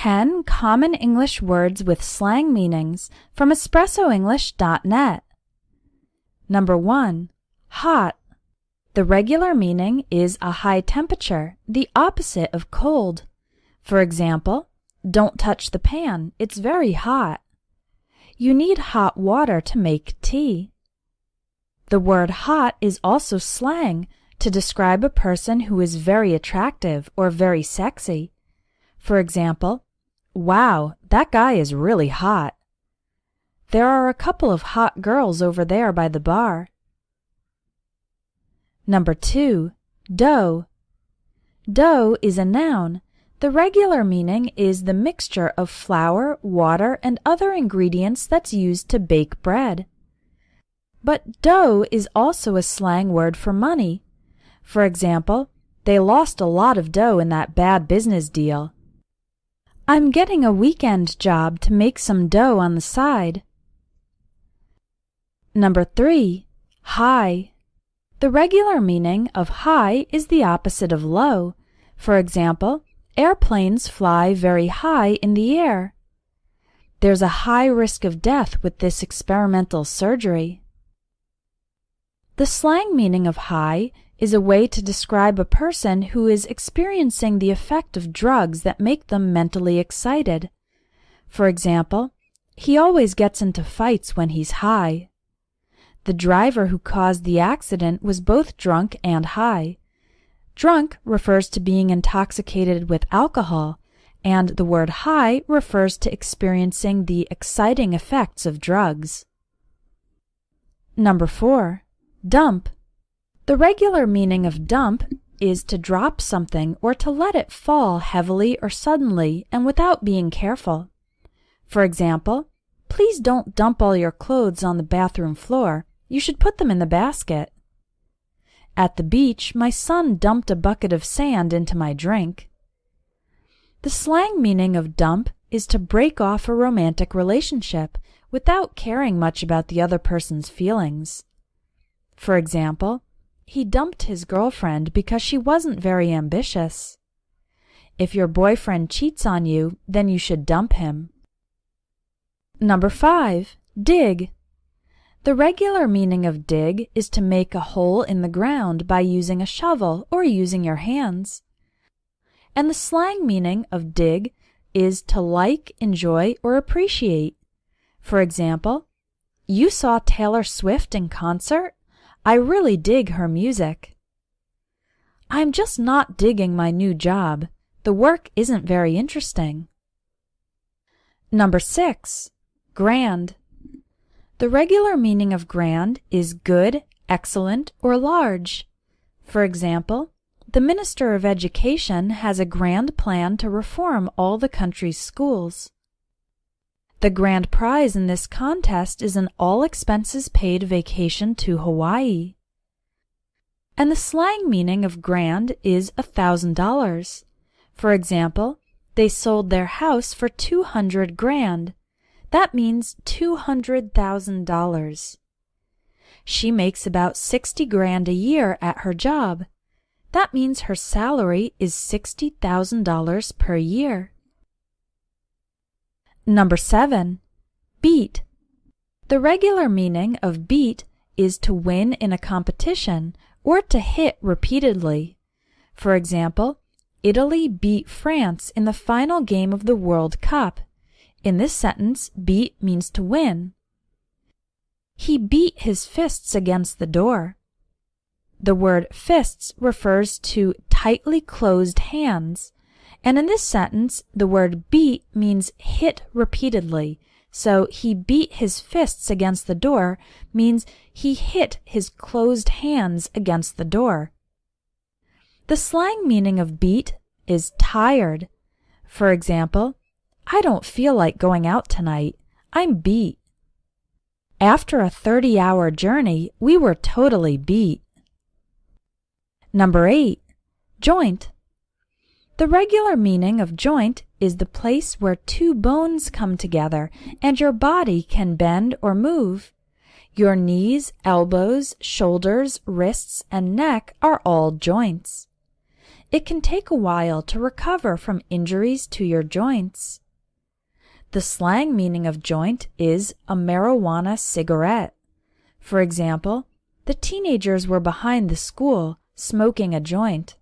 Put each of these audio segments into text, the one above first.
10 common English words with slang meanings from espressoenglish.net. Number 1. Hot. The regular meaning is a high temperature, the opposite of cold. For example, don't touch the pan, it's very hot. You need hot water to make tea. The word hot is also slang to describe a person who is very attractive or very sexy. For example, wow, that guy is really hot. There are a couple of hot girls over there by the bar. Number 2. Dough. Dough is a noun. The regular meaning is the mixture of flour, water, and other ingredients that's used to bake bread. But dough is also a slang word for money. For example, they lost a lot of dough in that bad business deal. I'm getting a weekend job to make some dough on the side. Number 3. High. The regular meaning of high is the opposite of low. For example, airplanes fly very high in the air. There's a high risk of death with this experimental surgery. The slang meaning of high is a way to describe a person who is experiencing the effect of drugs that make them mentally excited. For example, he always gets into fights when he's high. The driver who caused the accident was both drunk and high. Drunk refers to being intoxicated with alcohol, and the word high refers to experiencing the exciting effects of drugs. Number 4. Dump. The regular meaning of dump is to drop something or to let it fall heavily or suddenly and without being careful. For example, please don't dump all your clothes on the bathroom floor. You should put them in the basket. At the beach, my son dumped a bucket of sand into my drink. The slang meaning of dump is to break off a romantic relationship without caring much about the other person's feelings. For example, he dumped his girlfriend because she wasn't very ambitious. If your boyfriend cheats on you, then you should dump him. Number 5. Dig. The regular meaning of dig is to make a hole in the ground by using a shovel or using your hands. And the slang meaning of dig is to like, enjoy, or appreciate. For example, you saw Taylor Swift in concert? I really dig her music. I'm just not digging my new job. The work isn't very interesting. Number 6. Grand. The regular meaning of grand is good, excellent, or large. For example, the Minister of Education has a grand plan to reform all the country's schools. The grand prize in this contest is an all-expenses-paid vacation to Hawaii. And the slang meaning of grand is $1,000. For example, they sold their house for $200,000. That means $200,000. She makes about $60,000 a year at her job. That means her salary is $60,000 per year. Number 7. Beat. The regular meaning of beat is to win in a competition or to hit repeatedly. For example, Italy beat France in the final game of the World Cup. In this sentence, beat means to win. He beat his fists against the door. The word fists refers to tightly closed hands, and in this sentence, the word beat means hit repeatedly. So he beat his fists against the door means he hit his closed hands against the door. The slang meaning of beat is tired. For example, I don't feel like going out tonight. I'm beat. After a 30-hour journey, we were totally beat. Number 8. Joint. The regular meaning of joint is the place where two bones come together and your body can bend or move. Your knees, elbows, shoulders, wrists, and neck are all joints. It can take a while to recover from injuries to your joints. The slang meaning of joint is a marijuana cigarette. For example, the teenagers were behind the school smoking a joint.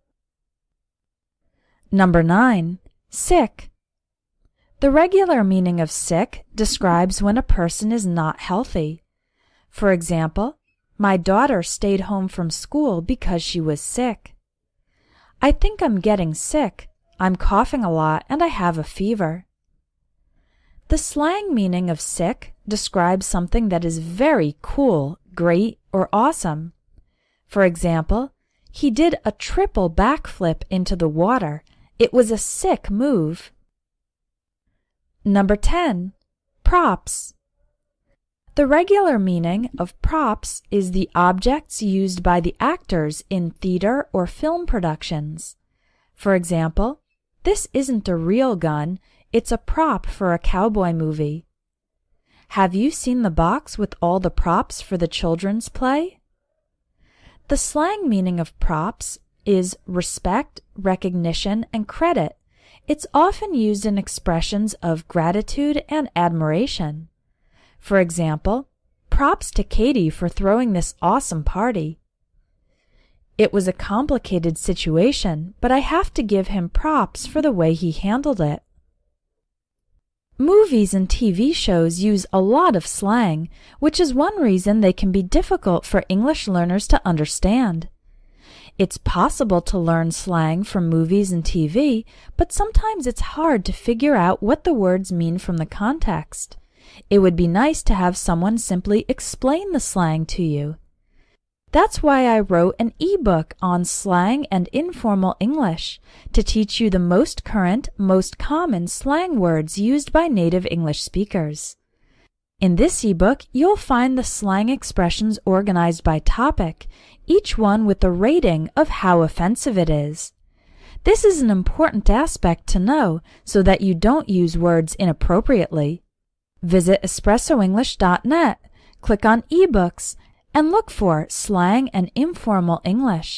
Number 9. Sick. The regular meaning of sick describes when a person is not healthy. For example, my daughter stayed home from school because she was sick. I think I'm getting sick. I'm coughing a lot and I have a fever. The slang meaning of sick describes something that is very cool, great, or awesome. For example, he did a triple backflip into the water. It was a sick move. Number 10. Props. The regular meaning of props is the objects used by the actors in theater or film productions. For example, this isn't a real gun, it's a prop for a cowboy movie. Have you seen the box with all the props for the children's play? The slang meaning of props is respect, recognition, and credit. It's often used in expressions of gratitude and admiration. For example, props to Katie for throwing this awesome party. It was a complicated situation, but I have to give him props for the way he handled it. Movies and TV shows use a lot of slang, which is one reason they can be difficult for English learners to understand. It's possible to learn slang from movies and TV, but sometimes it's hard to figure out what the words mean from the context. It would be nice to have someone simply explain the slang to you. That's why I wrote an ebook on slang and informal English to teach you the most current, most common slang words used by native English speakers. In this ebook, you'll find the slang expressions organized by topic, each one with a rating of how offensive it is. This is an important aspect to know so that you don't use words inappropriately. Visit espressoenglish.net, click on eBooks, and look for Slang and Informal English.